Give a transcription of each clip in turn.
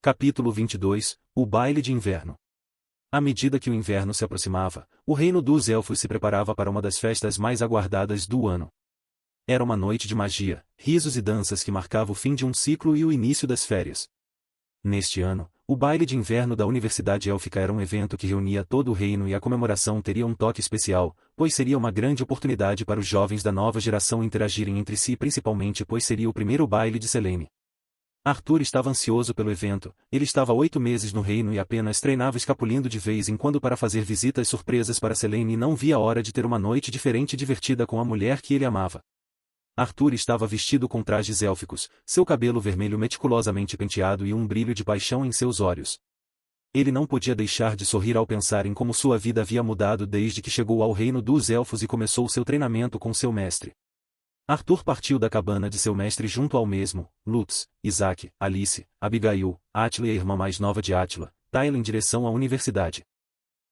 Capítulo 22 O Baile de Inverno. À medida que o inverno se aproximava, o reino dos elfos se preparava para uma das festas mais aguardadas do ano. Era uma noite de magia, risos e danças que marcava o fim de um ciclo e o início das férias. Neste ano, o baile de inverno da Universidade Élfica era um evento que reunia todo o reino e a comemoração teria um toque especial, pois seria uma grande oportunidade para os jovens da nova geração interagirem entre si, principalmente pois seria o primeiro baile de Selene. Arthur estava ansioso pelo evento. Ele estava 8 meses no reino e apenas treinava escapulindo de vez em quando para fazer visitas surpresas para Selene e não via a hora de ter uma noite diferente e divertida com a mulher que ele amava. Arthur estava vestido com trajes élficos, seu cabelo vermelho meticulosamente penteado e um brilho de paixão em seus olhos. Ele não podia deixar de sorrir ao pensar em como sua vida havia mudado desde que chegou ao reino dos elfos e começou seu treinamento com seu mestre. Arthur partiu da cabana de seu mestre junto ao mesmo, Lutz, Isaac, Alice, Abigail, Átila e a irmã mais nova de Átila, Tayla em direção à universidade.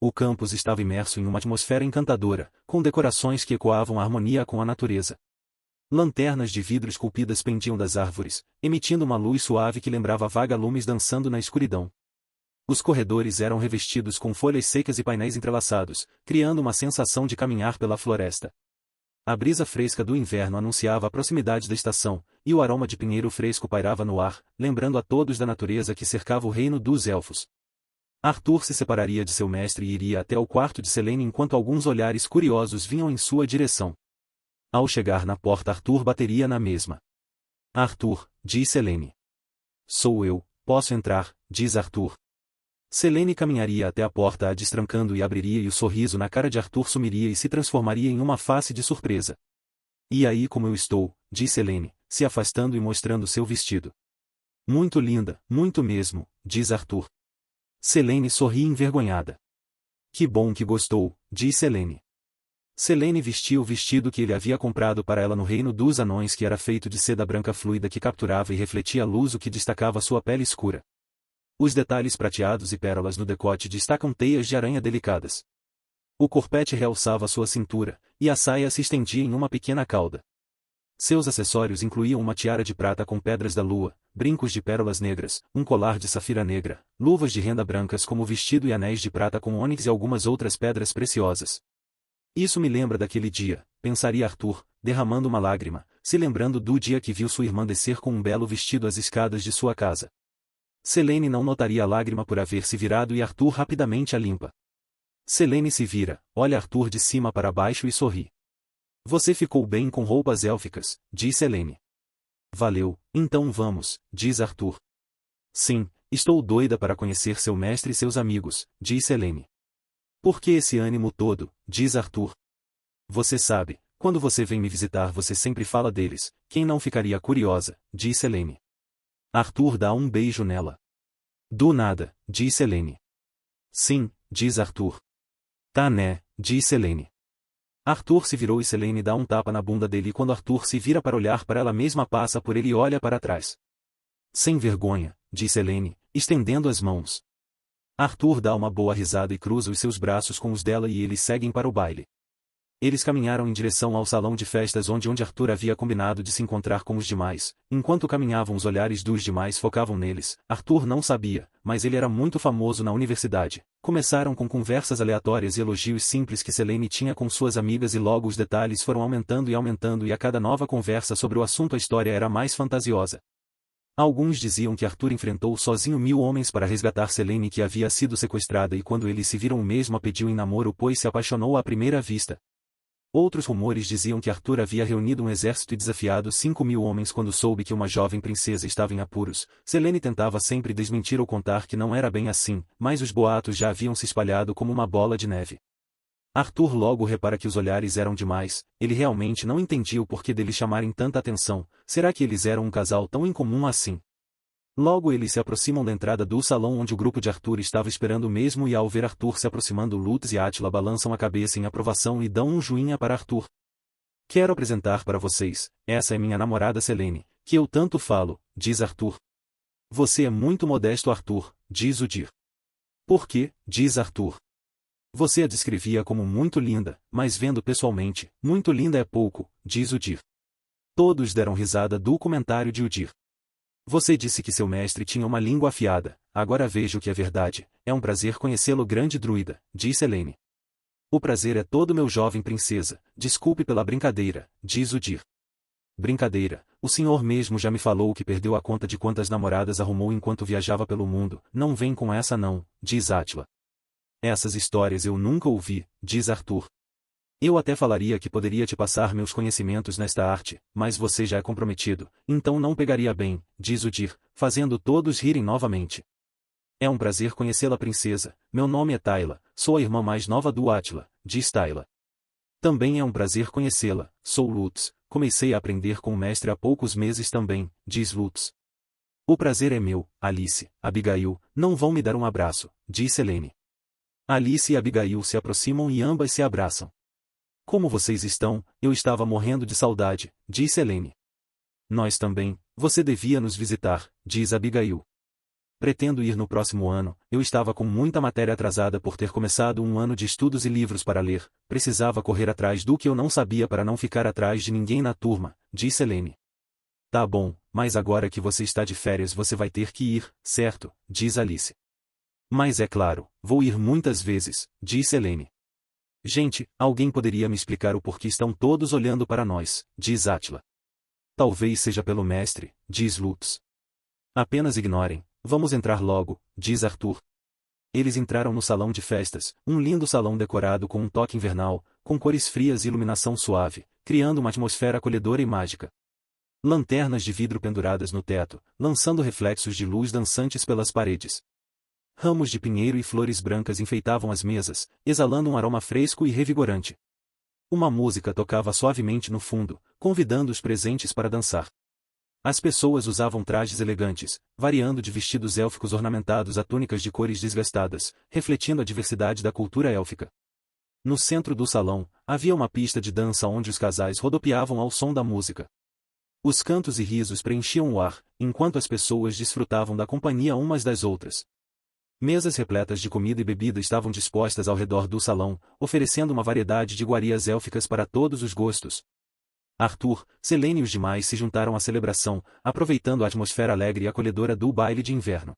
O campus estava imerso em uma atmosfera encantadora, com decorações que ecoavam a harmonia com a natureza. Lanternas de vidro esculpidas pendiam das árvores, emitindo uma luz suave que lembrava vagalumes dançando na escuridão. Os corredores eram revestidos com folhas secas e painéis entrelaçados, criando uma sensação de caminhar pela floresta. A brisa fresca do inverno anunciava a proximidade da estação, e o aroma de pinheiro fresco pairava no ar, lembrando a todos da natureza que cercava o reino dos elfos. Arthur se separaria de seu mestre e iria até o quarto de Selene enquanto alguns olhares curiosos vinham em sua direção. Ao chegar na porta, Arthur bateria na mesma. Arthur, diz Selene. Sou eu, posso entrar, diz Arthur. Selene caminharia até a porta, a destrancando e abriria, e o sorriso na cara de Arthur sumiria e se transformaria em uma face de surpresa. E aí como eu estou, diz Selene, se afastando e mostrando seu vestido. Muito linda, muito mesmo, diz Arthur. Selene sorri envergonhada. Que bom que gostou, diz Selene. Selene vestia o vestido que ele havia comprado para ela no reino dos anões, que era feito de seda branca fluida que capturava e refletia a luz, o que destacava sua pele escura. Os detalhes prateados e pérolas no decote destacam teias de aranha delicadas. O corpete realçava sua cintura, e a saia se estendia em uma pequena cauda. Seus acessórios incluíam uma tiara de prata com pedras da lua, brincos de pérolas negras, um colar de safira negra, luvas de renda brancas como vestido e anéis de prata com ônix e algumas outras pedras preciosas. Isso me lembra daquele dia, pensaria Arthur, derramando uma lágrima, se lembrando do dia que viu sua irmã descer com um belo vestido as escadas de sua casa. Selene não notaria a lágrima por haver se virado e Arthur rapidamente a limpa. Selene se vira, olha Arthur de cima para baixo e sorri. Você ficou bem com roupas élficas, diz Selene. Valeu, então vamos, diz Arthur. Sim, estou doida para conhecer seu mestre e seus amigos, diz Selene. Por que esse ânimo todo, diz Arthur. Você sabe, quando você vem me visitar você sempre fala deles, quem não ficaria curiosa, diz Selene. Arthur dá um beijo nela. Do nada, diz Selene. Sim, diz Arthur. Tá né, diz Selene. Arthur se virou e Selene dá um tapa na bunda dele, e quando Arthur se vira para olhar para ela mesma passa por ele e olha para trás. Sem vergonha, diz Selene, estendendo as mãos. Arthur dá uma boa risada e cruza os seus braços com os dela e eles seguem para o baile. Eles caminharam em direção ao salão de festas onde Arthur havia combinado de se encontrar com os demais. Enquanto caminhavam, os olhares dos demais focavam neles. Arthur não sabia, mas ele era muito famoso na universidade. Começaram com conversas aleatórias e elogios simples que Selene tinha com suas amigas e logo os detalhes foram aumentando e a cada nova conversa sobre o assunto a história era mais fantasiosa. Alguns diziam que Arthur enfrentou sozinho 1000 homens para resgatar Selene, que havia sido sequestrada, e quando eles se viram o mesmo a pediu em namoro pois se apaixonou à primeira vista. Outros rumores diziam que Arthur havia reunido um exército e desafiado 5000 homens quando soube que uma jovem princesa estava em apuros. Selene tentava sempre desmentir ou contar que não era bem assim, mas os boatos já haviam se espalhado como uma bola de neve. Arthur logo repara que os olhares eram demais, ele realmente não entendia o porquê deles chamarem tanta atenção. Será que eles eram um casal tão incomum assim? Logo eles se aproximam da entrada do salão onde o grupo de Arthur estava esperando mesmo, e ao ver Arthur se aproximando, Lutz e Átila balançam a cabeça em aprovação e dão um joinha para Arthur. Quero apresentar para vocês, essa é minha namorada Selene, que eu tanto falo, diz Arthur. Você é muito modesto, Arthur, diz o Dir. Por quê, diz Arthur. Você a descrevia como muito linda, mas vendo pessoalmente, muito linda é pouco, diz o Dir. Todos deram risada do comentário de Udir. Você disse que seu mestre tinha uma língua afiada, agora vejo que é verdade, é um prazer conhecê-lo, grande druida, disse Elaine. O prazer é todo, meu jovem princesa, desculpe pela brincadeira, diz Udir. Brincadeira, o senhor mesmo já me falou que perdeu a conta de quantas namoradas arrumou enquanto viajava pelo mundo, não vem com essa não, diz Átila. Essas histórias eu nunca ouvi, diz Arthur. Eu até falaria que poderia te passar meus conhecimentos nesta arte, mas você já é comprometido, então não pegaria bem, diz Udir, fazendo todos rirem novamente. É um prazer conhecê-la, princesa, meu nome é Tayla, sou a irmã mais nova do Átila, diz Tayla. Também é um prazer conhecê-la, sou Lutz, comecei a aprender com o mestre há poucos meses também, diz Lutz. O prazer é meu, Alice, Abigail, não vão me dar um abraço, disse Elaine. Alice e Abigail se aproximam e ambas se abraçam. Como vocês estão? Eu estava morrendo de saudade, disse Elaine. Nós também, você devia nos visitar, diz Abigail. Pretendo ir no próximo ano, eu estava com muita matéria atrasada por ter começado um ano de estudos e livros para ler, precisava correr atrás do que eu não sabia para não ficar atrás de ninguém na turma, disse Elaine. Tá bom, mas agora que você está de férias você vai ter que ir, certo, diz Alice. Mas é claro, vou ir muitas vezes, disse Elaine. Gente, alguém poderia me explicar o porquê estão todos olhando para nós, diz Átila. Talvez seja pelo mestre, diz Lutz. Apenas ignorem, vamos entrar logo, diz Arthur. Eles entraram no salão de festas, um lindo salão decorado com um toque invernal, com cores frias e iluminação suave, criando uma atmosfera acolhedora e mágica. Lanternas de vidro penduradas no teto, lançando reflexos de luz dançantes pelas paredes. Ramos de pinheiro e flores brancas enfeitavam as mesas, exalando um aroma fresco e revigorante. Uma música tocava suavemente no fundo, convidando os presentes para dançar. As pessoas usavam trajes elegantes, variando de vestidos élficos ornamentados a túnicas de cores desgastadas, refletindo a diversidade da cultura élfica. No centro do salão, havia uma pista de dança onde os casais rodopiavam ao som da música. Os cantos e risos preenchiam o ar, enquanto as pessoas desfrutavam da companhia umas das outras. Mesas repletas de comida e bebida estavam dispostas ao redor do salão, oferecendo uma variedade de iguarias élficas para todos os gostos. Arthur, Selene e os demais se juntaram à celebração, aproveitando a atmosfera alegre e acolhedora do baile de inverno.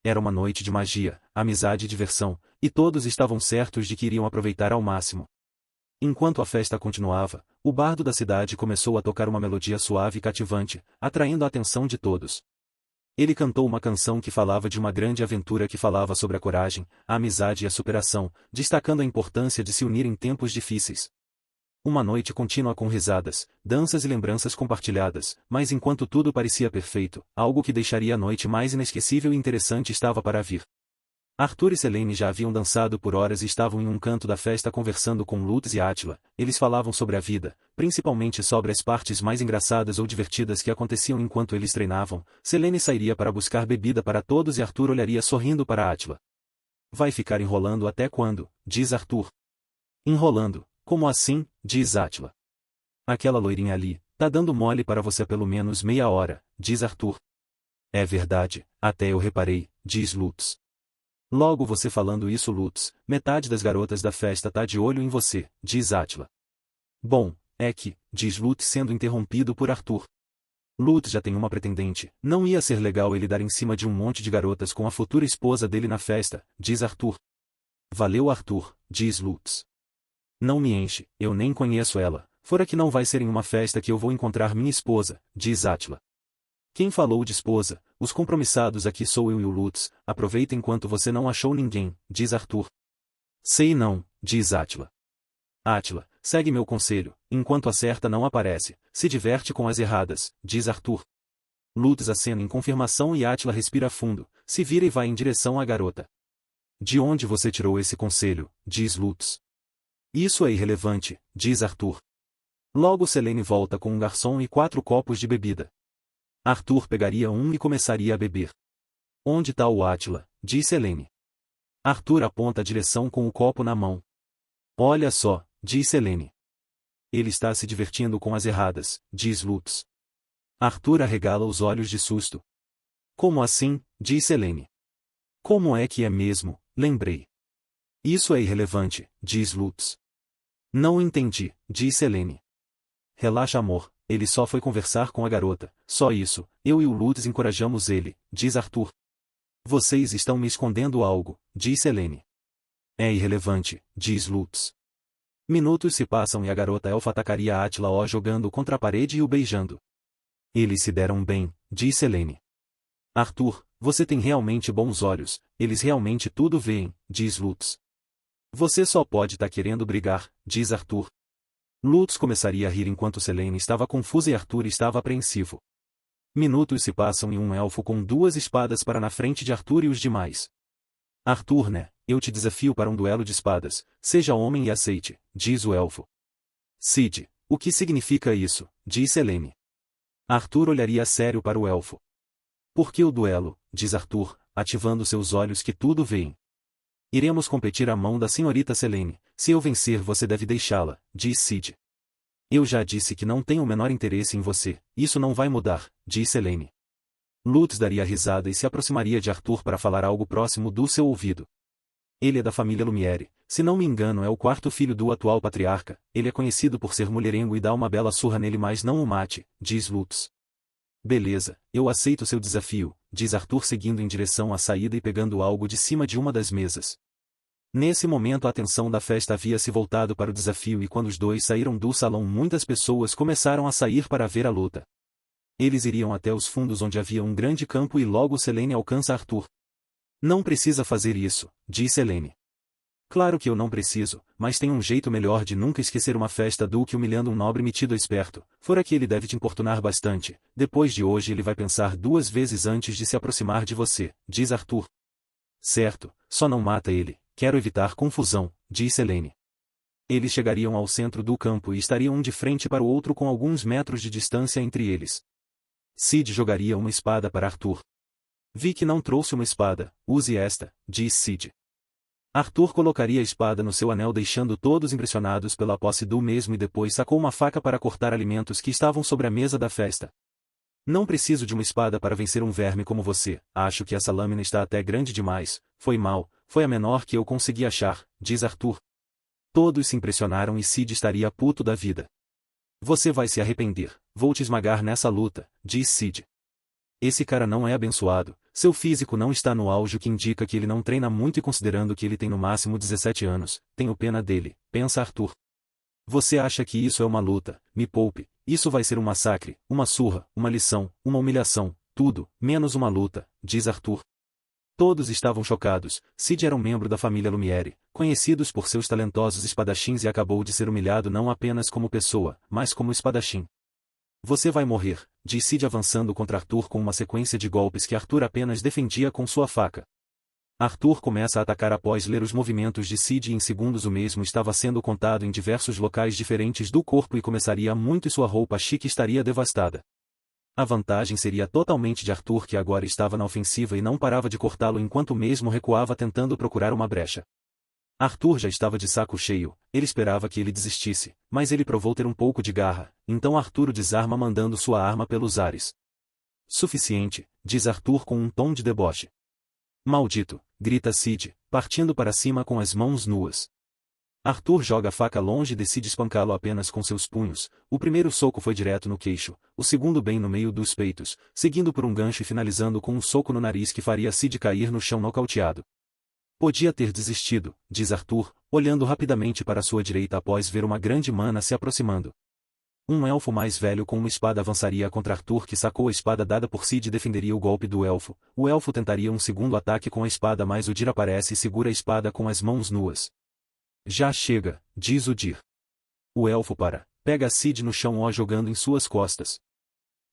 Era uma noite de magia, amizade e diversão, e todos estavam certos de que iriam aproveitar ao máximo. Enquanto a festa continuava, o bardo da cidade começou a tocar uma melodia suave e cativante, atraindo a atenção de todos. Ele cantou uma canção que falava de uma grande aventura que falava sobre a coragem, a amizade e a superação, destacando a importância de se unir em tempos difíceis. Uma noite contínua com risadas, danças e lembranças compartilhadas, mas enquanto tudo parecia perfeito, algo que deixaria a noite mais inesquecível e interessante estava para vir. Arthur e Selene já haviam dançado por horas e estavam em um canto da festa conversando com Lutz e Átila. Eles falavam sobre a vida, principalmente sobre as partes mais engraçadas ou divertidas que aconteciam enquanto eles treinavam. Selene sairia para buscar bebida para todos e Arthur olharia sorrindo para Átila. Vai ficar enrolando até quando? Diz Arthur. Enrolando, como assim? Diz Átila. Aquela loirinha ali, tá dando mole para você há pelo menos meia hora, diz Arthur. É verdade, até eu reparei, diz Lutz. Logo você falando isso, Lutz, metade das garotas da festa tá de olho em você, diz Átila. Bom, é que, diz Lutz sendo interrompido por Arthur. Lutz já tem uma pretendente, não ia ser legal ele dar em cima de um monte de garotas com a futura esposa dele na festa, diz Arthur. Valeu, Arthur, diz Lutz. Não me enche, eu nem conheço ela, fora que não vai ser em uma festa que eu vou encontrar minha esposa, diz Átila. Quem falou de esposa? Os compromissados aqui sou eu e o Lutz, aproveita enquanto você não achou ninguém, diz Arthur. Sei não, diz Átila. Átila, segue meu conselho, enquanto a certa não aparece, se diverte com as erradas, diz Arthur. Lutz acena em confirmação e Átila respira fundo, se vira e vai em direção à garota. De onde você tirou esse conselho? Diz Lutz. Isso é irrelevante, diz Arthur. Logo Selene volta com um garçom e 4 copos de bebida. Arthur pegaria um e começaria a beber. Onde tá o Átila? Diz Selene. Arthur aponta a direção com o copo na mão. Olha só, diz Selene. Ele está se divertindo com as erradas, diz Lutz. Arthur arregala os olhos de susto. Como assim? Diz Selene. Como é que é mesmo? Lembrei. Isso é irrelevante, diz Lutz. Não entendi, diz Selene. Relaxa, amor, ele só foi conversar com a garota, só isso, eu e o Lutz encorajamos ele, diz Arthur. Vocês estão me escondendo algo, disse Helene. É irrelevante, diz Lutz. Minutos se passam e a garota elfa atacaria Átila o jogando contra a parede e o beijando. Eles se deram bem, disse Helene. Arthur, você tem realmente bons olhos, eles realmente tudo veem, diz Lutz. Você só pode estar querendo brigar, diz Arthur. Lutz começaria a rir enquanto Selene estava confusa e Arthur estava apreensivo. Minutos se passam e um elfo com 2 espadas para na frente de Arthur e os demais. Arthur, né? Eu te desafio para um duelo de espadas, seja homem e aceite, diz o elfo. Cid, o que significa isso? Disse Helene. Arthur olharia a sério para o elfo. Por que o duelo? Diz Arthur, ativando seus olhos que tudo veem. Iremos competir à mão da senhorita Selene, se eu vencer você deve deixá-la, diz Cid. Eu já disse que não tenho o menor interesse em você, isso não vai mudar, disse Helene. Lutz daria risada e se aproximaria de Arthur para falar algo próximo do seu ouvido. Ele é da família Lumiere, se não me engano é o 4º filho do atual patriarca, ele é conhecido por ser mulherengo e dá uma bela surra nele mas não o mate, diz Lutz. Beleza, eu aceito seu desafio, diz Arthur seguindo em direção à saída e pegando algo de cima de uma das mesas. Nesse momento a atenção da festa havia se voltado para o desafio e quando os dois saíram do salão muitas pessoas começaram a sair para ver a luta. Eles iriam até os fundos onde havia um grande campo e logo Selene alcança Arthur. Não precisa fazer isso, disse Helene. Claro que eu não preciso, mas tem um jeito melhor de nunca esquecer uma festa do que humilhando um nobre metido esperto, fora que ele deve te importunar bastante, depois de hoje ele vai pensar 2 vezes antes de se aproximar de você, diz Arthur. Certo, só não mata ele, quero evitar confusão, disse Helene. Eles chegariam ao centro do campo e estariam um de frente para o outro com alguns metros de distância entre eles. Cid jogaria uma espada para Arthur. Vi que não trouxe uma espada, use esta, diz Cid. Arthur colocaria a espada no seu anel deixando todos impressionados pela posse do mesmo e depois sacou uma faca para cortar alimentos que estavam sobre a mesa da festa. Não preciso de uma espada para vencer um verme como você, acho que essa lâmina está até grande demais, foi mal, foi a menor que eu consegui achar, diz Arthur. Todos se impressionaram e Cid estaria puto da vida. Você vai se arrepender, vou te esmagar nessa luta, diz Cid. Esse cara não é abençoado, seu físico não está no auge o que indica que ele não treina muito e considerando que ele tem no máximo 17 anos, tenho pena dele, pensa Arthur. Você acha que isso é uma luta, me poupe, isso vai ser um massacre, uma surra, uma lição, uma humilhação, tudo, menos uma luta, diz Arthur. Todos estavam chocados, Cid era um membro da família Lumiere, conhecidos por seus talentosos espadachins e acabou de ser humilhado não apenas como pessoa, mas como espadachim. Você vai morrer, diz Cid avançando contra Arthur com uma sequência de golpes que Arthur apenas defendia com sua faca. Arthur começa a atacar após ler os movimentos de Cid e em segundos o mesmo estava sendo contado em diversos locais diferentes do corpo e começaria muito e sua roupa chique estaria devastada. A vantagem seria totalmente de Arthur que agora estava na ofensiva e não parava de cortá-lo enquanto mesmo recuava tentando procurar uma brecha. Arthur já estava de saco cheio, ele esperava que ele desistisse, mas ele provou ter um pouco de garra, então Arthur o desarma mandando sua arma pelos ares. Suficiente, diz Arthur com um tom de deboche. Maldito, grita Cid, partindo para cima com as mãos nuas. Arthur joga a faca longe e decide espancá-lo apenas com seus punhos, o primeiro soco foi direto no queixo, o segundo bem no meio dos peitos, seguindo por um gancho e finalizando com um soco no nariz que faria Cid cair no chão nocauteado. Podia ter desistido, diz Arthur, olhando rapidamente para sua direita após ver uma grande mana se aproximando. Um elfo mais velho com uma espada avançaria contra Arthur que sacou a espada dada por Cid e defenderia o golpe do elfo. O elfo tentaria um segundo ataque com a espada mas o Dir aparece e segura a espada com as mãos nuas. Já chega, diz o Dir. O elfo pega Cid no chão jogando em suas costas.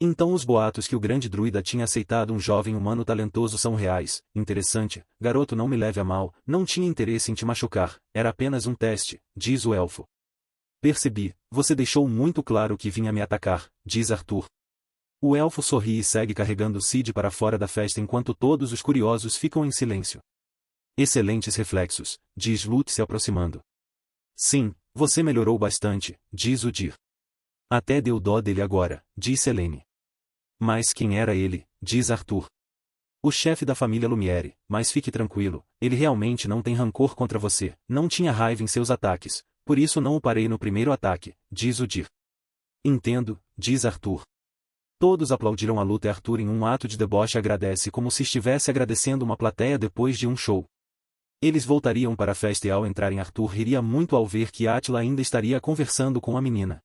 Então os boatos que o grande druida tinha aceitado um jovem humano talentoso são reais. Interessante, garoto não me leve a mal, não tinha interesse em te machucar, era apenas um teste, diz o elfo. Percebi, você deixou muito claro que vinha me atacar, diz Arthur. O elfo sorri e segue carregando Cid para fora da festa enquanto todos os curiosos ficam em silêncio. Excelentes reflexos, diz Lutz se aproximando. Sim, você melhorou bastante, diz o Dir. Até deu dó dele agora, disse Helene. Mas quem era ele, diz Arthur. O chefe da família Lumiere, mas fique tranquilo, ele realmente não tem rancor contra você, não tinha raiva em seus ataques, por isso não o parei no primeiro ataque, diz o Dir. Entendo, diz Arthur. Todos aplaudiram a luta e Arthur em um ato de deboche agradece como se estivesse agradecendo uma plateia depois de um show. Eles voltariam para a festa e ao entrarem Arthur riria muito ao ver que Átila ainda estaria conversando com a menina.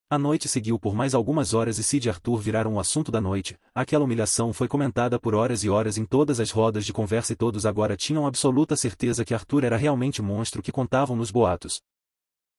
A noite seguiu por mais algumas horas e Sid e Arthur viraram o assunto da noite. Aquela humilhação foi comentada por horas e horas em todas as rodas de conversa e todos agora tinham absoluta certeza que Arthur era realmente o monstro que contavam nos boatos.